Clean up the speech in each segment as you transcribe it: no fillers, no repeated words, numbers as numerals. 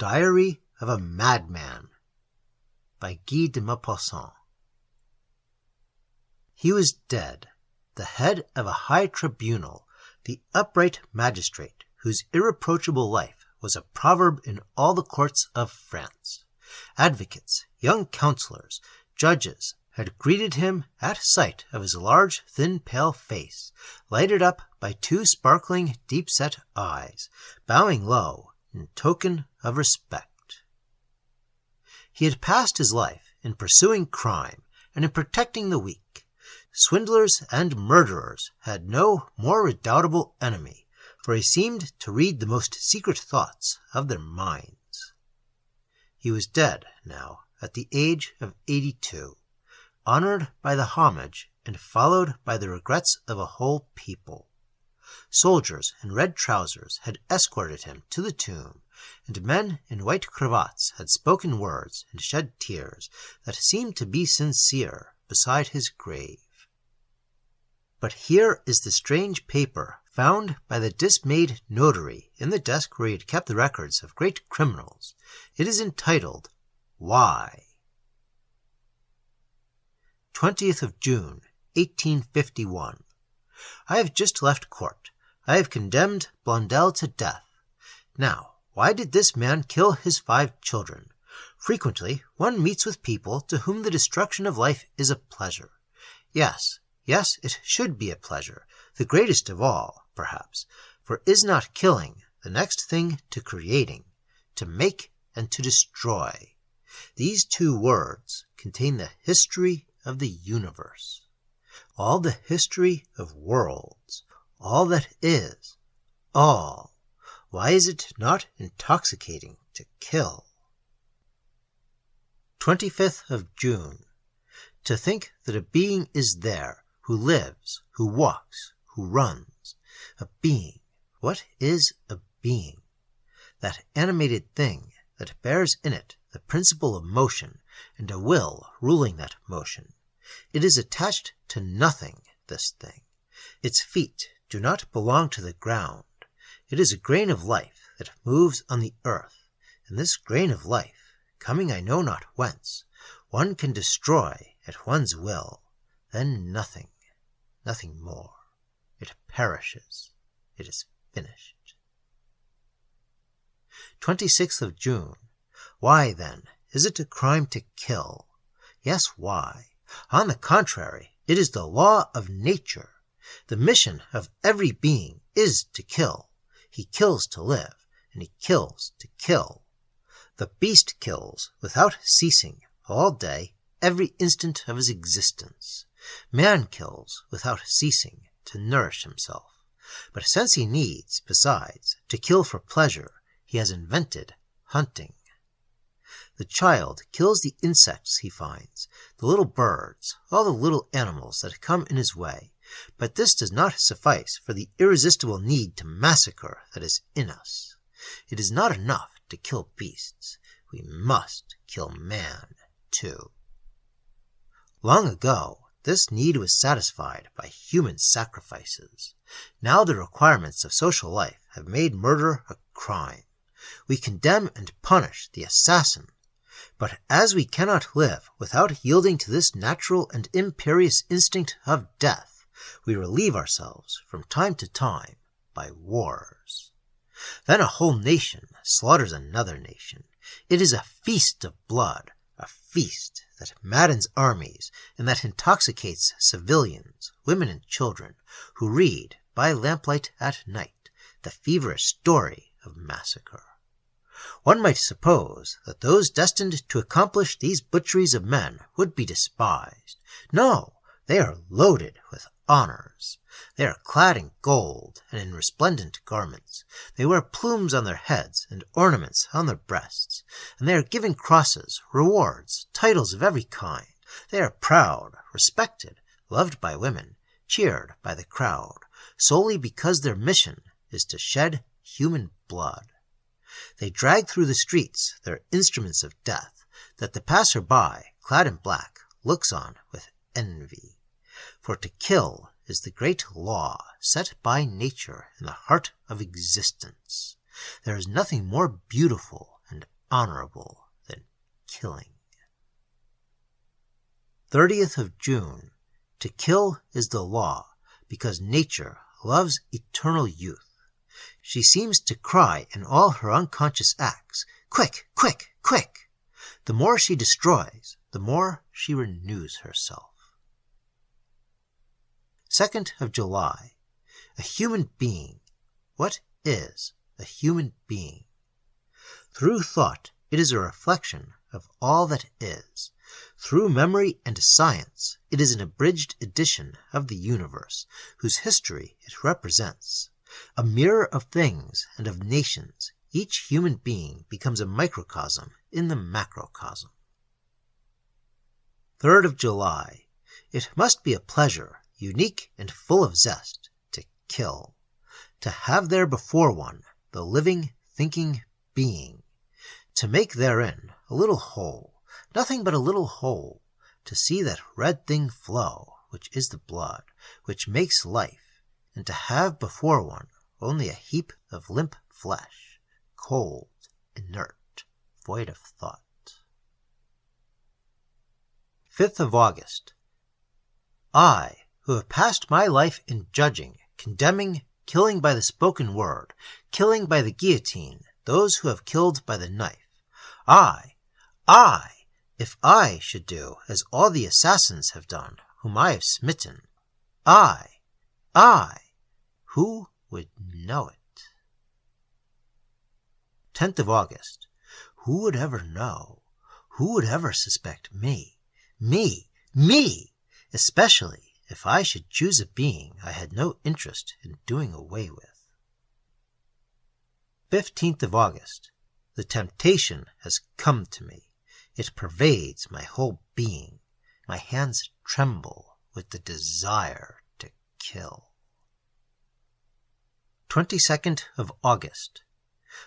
Diary of a Madman by Guy de Maupassant. He was dead, the head of a high tribunal, the upright magistrate whose irreproachable life was a proverb in all the courts of France. Advocates, young councillors, judges had greeted him at sight of his large, thin, pale face, lighted up by two sparkling, deep-set eyes, bowing low in token of respect. He had passed his life in pursuing crime and in protecting the weak. Swindlers and murderers had no more redoubtable enemy, for he seemed to read the most secret thoughts of their minds. He was dead now, at the age of 82, honored by the homage and followed by the regrets of a whole people. Soldiers in red trousers had escorted him to the tomb, and men in white cravats had spoken words and shed tears that seemed to be sincere beside his grave. But here is the strange paper found by the dismayed notary in the desk where he had kept the records of great criminals. It is entitled, Why? 20th of June, 1851. I have just left court. I have condemned Blondel to death. Now, why did this man kill his 5 children? Frequently, one meets with people to whom the destruction of life is a pleasure. Yes, it should be a pleasure, the greatest of all, perhaps, for is not killing the next thing to creating, to make and to destroy? These 2 words contain the history of the universe, all the history of worlds, all that is, all. Why is it not intoxicating to kill? 25th of June. To think that a being is there, who lives, who walks, who runs. A being. What is a being? That animated thing that bears in it the principle of motion and a will ruling that motion. It is attached to nothing, this thing. Its feet do not belong to the ground. It is a grain of life that moves on the earth, and this grain of life, coming I know not whence, one can destroy at one's will. Then nothing more. It perishes. It is finished. 26th of June. Why, then, is it a crime to kill? Yes, why? On the contrary, it is the law of nature. The mission of every being is to kill. He kills to live, and he kills to kill. The beast kills without ceasing, all day, every instant of his existence. Man kills without ceasing to nourish himself. But since he needs, besides, to kill for pleasure, he has invented hunting. The child kills the insects he finds, the little birds, all the little animals that come in his way, but this does not suffice for the irresistible need to massacre that is in us. It is not enough to kill beasts. We must kill man, too. Long ago, this need was satisfied by human sacrifices. Now the requirements of social life have made murder a crime. We condemn and punish the assassin. But as we cannot live without yielding to this natural and imperious instinct of death, we relieve ourselves from time to time by wars. Then a whole nation slaughters another nation. It is a feast of blood, a feast that maddens armies and that intoxicates civilians, women and children, who read, by lamplight at night, the feverish story of massacre. One might suppose that those destined to accomplish these butcheries of men would be despised. No, they are loaded with honors. They are clad in gold and in resplendent garments. They wear plumes on their heads and ornaments on their breasts, and they are given crosses, rewards, titles of every kind. They are proud, respected, loved by women, cheered by the crowd, solely because their mission is to shed human blood. They drag through the streets their instruments of death, that the passer-by, clad in black, looks on with envy. For to kill is the great law set by nature in the heart of existence. There is nothing more beautiful and honorable than killing. 30th of June. To kill is the law, because nature loves eternal youth. She seems to cry in all her unconscious acts, quick, quick, quick. The more she destroys, the more she renews herself. 2nd of July. A human being. What is a human being? Through thought, it is a reflection of all that is. Through memory and science, it is an abridged edition of the universe, whose history it represents. A mirror of things and of nations, each human being becomes a microcosm in the macrocosm. 3rd of July. It must be a pleasure, unique and full of zest, to kill. To have there before one the living, thinking being. To make therein a little hole, nothing but a little hole, to see that red thing flow, which is the blood, which makes life, and to have before one only a heap of limp flesh, cold, inert, void of thought. 5th of August. I, who have passed my life in judging, condemning, killing by the spoken word, killing by the guillotine, those who have killed by the knife. I, if I should do as all the assassins have done, whom I have smitten, I, who would know it? 10th of August. Who would ever know? Who would ever suspect me? Me! Especially if I should choose a being I had no interest in doing away with. 15th of August. The temptation has come to me. It pervades my whole being. My hands tremble with the desire to kill. 22nd of August.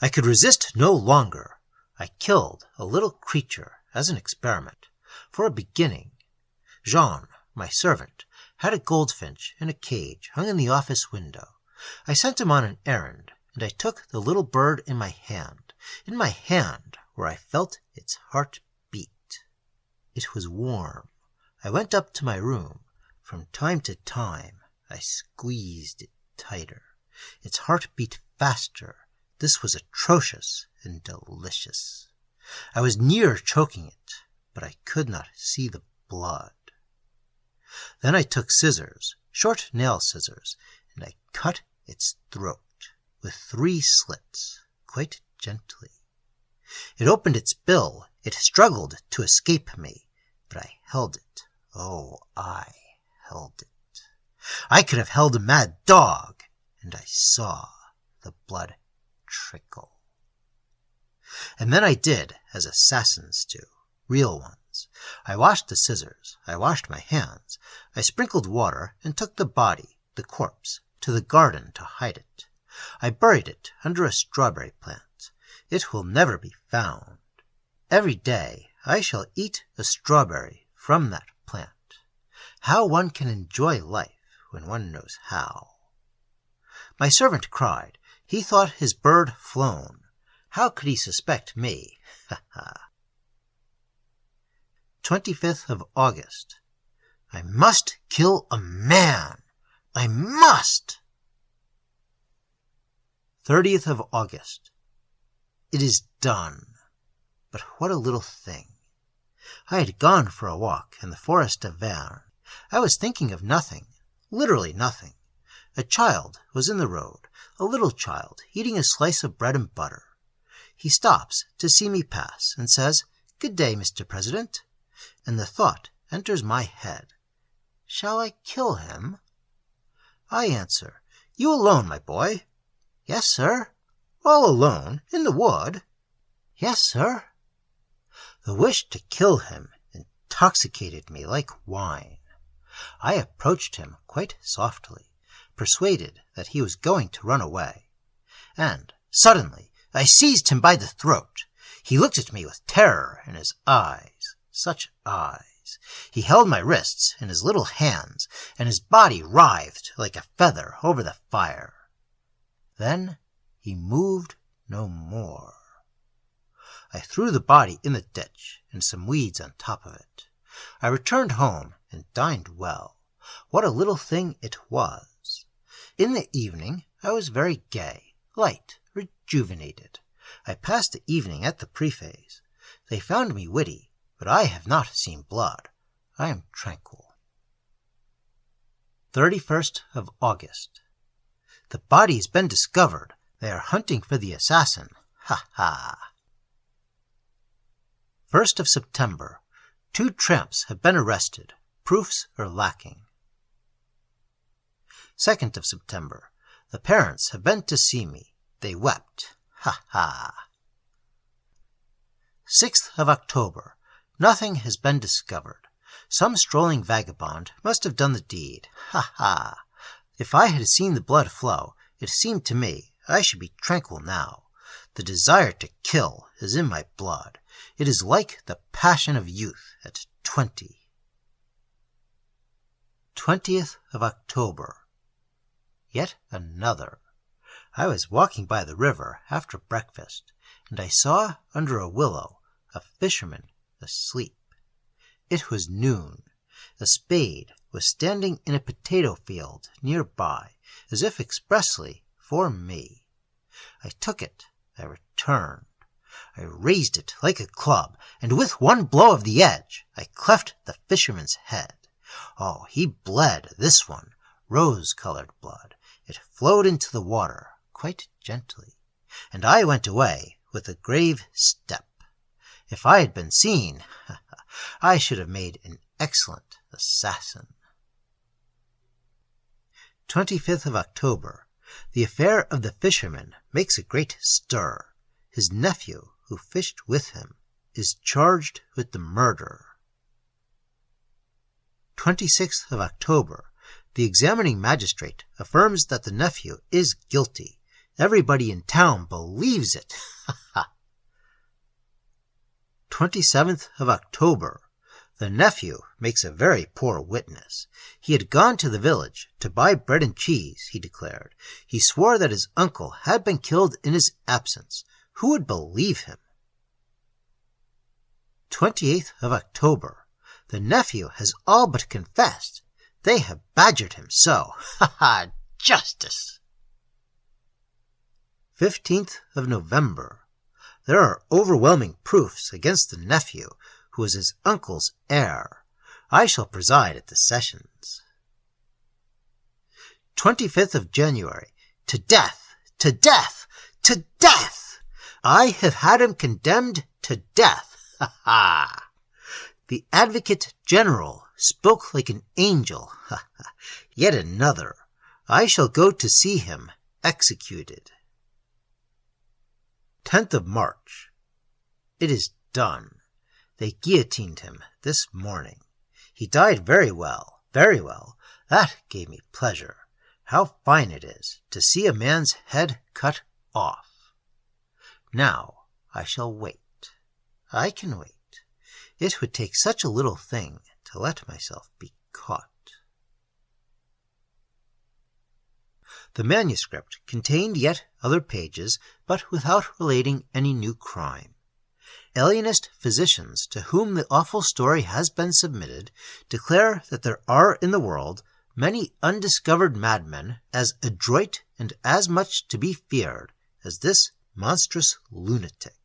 I could resist no longer. I killed a little creature as an experiment. For a beginning, Jean, my servant, had a goldfinch in a cage hung in the office window. I sent him on an errand, and I took the little bird in my hand where I felt its heart beat. It was warm. I went up to my room. From time to time, I squeezed it tighter. Its heart beat faster. This was atrocious and delicious. I was near choking it, but I could not see the blood. Then I took scissors, short nail scissors, and I cut its throat with 3 slits, quite gently. It opened its bill. It struggled to escape me, but I held it. Oh, I held it. I could have held a mad dog, and I saw the blood trickle. And then I did as assassins do, real ones. I washed the scissors. I washed my hands. I sprinkled water and took the body, the corpse, to the garden to hide it. I buried it under a strawberry plant. It will never be found. Every day I shall eat a strawberry from that plant. How one can enjoy life when one knows how. My servant cried. He thought his bird flown. How could he suspect me? Ha ha. 25th of August. I must kill a man. I must. 30th of August. It is done. But what a little thing. I had gone for a walk in the forest of Verne. I was thinking of nothing, literally nothing. A child was in the road, a little child, eating a slice of bread and butter. He stops to see me pass and says, "Good day, Mr. President." And the thought enters my head, shall I kill him? I answer, "You alone, my boy?" "Yes, sir." "All alone, in the wood?" "Yes, sir." The wish to kill him intoxicated me like wine. I approached him quite softly, persuaded that he was going to run away. And suddenly I seized him by the throat. He looked at me with terror in his eyes. Such eyes. He held my wrists in his little hands, and his body writhed like a feather over the fire. Then he moved no more. I threw the body in the ditch, and some weeds on top of it. I returned home and dined well. What a little thing it was! In the evening I was very gay, light, rejuvenated. I passed the evening at the Prefet's. They found me witty, but I have not seen blood. I am tranquil. 31st of August. The body's been discovered. They are hunting for the assassin. Ha ha! 1st of September. 2 tramps have been arrested. Proofs are lacking. 2nd of September. The parents have been to see me. They wept. Ha ha! 6th of October. Nothing has been discovered. Some strolling vagabond must have done the deed. Ha ha! If I had seen the blood flow, it seemed to me I should be tranquil now. The desire to kill is in my blood. It is like the passion of youth at 20. 20th of October. Yet another. I was walking by the river after breakfast, and I saw under a willow a fisherman asleep. It was noon. A spade was standing in a potato field near by, as if expressly for me. I took it. I returned. I raised it like a club, and with one blow of the edge I cleft the fisherman's head. Oh, he bled, this one, rose-colored blood. It flowed into the water quite gently, and I went away with a grave step. If I had been seen, I should have made an excellent assassin. 25th of October. The affair of the fisherman makes a great stir. His nephew, who fished with him, is charged with the murder. 26th of October. The examining magistrate affirms that the nephew is guilty. Everybody in town believes it. 27th of October. The nephew makes a very poor witness. He had gone to the village to buy bread and cheese, he declared. He swore that his uncle had been killed in his absence. Who would believe him? 28th of October. The nephew has all but confessed. They have badgered him so. Ha ha! Justice! 15th of November. There are overwhelming proofs against the nephew, who is his uncle's heir. I shall preside at the sessions. 25th of January. To death! To death! To death! I have had him condemned to death. Ha ha! The Advocate General spoke like an angel. Ha ha! Yet another. I shall go to see him executed. 10th of March. It is done. They guillotined him this morning. He died very well, very well. That gave me pleasure. How fine it is to see a man's head cut off. Now I shall wait. I can wait. It would take such a little thing to let myself be caught. The manuscript contained yet other pages, but without relating any new crime. Alienist physicians to whom the awful story has been submitted declare that there are in the world many undiscovered madmen as adroit and as much to be feared as this monstrous lunatic.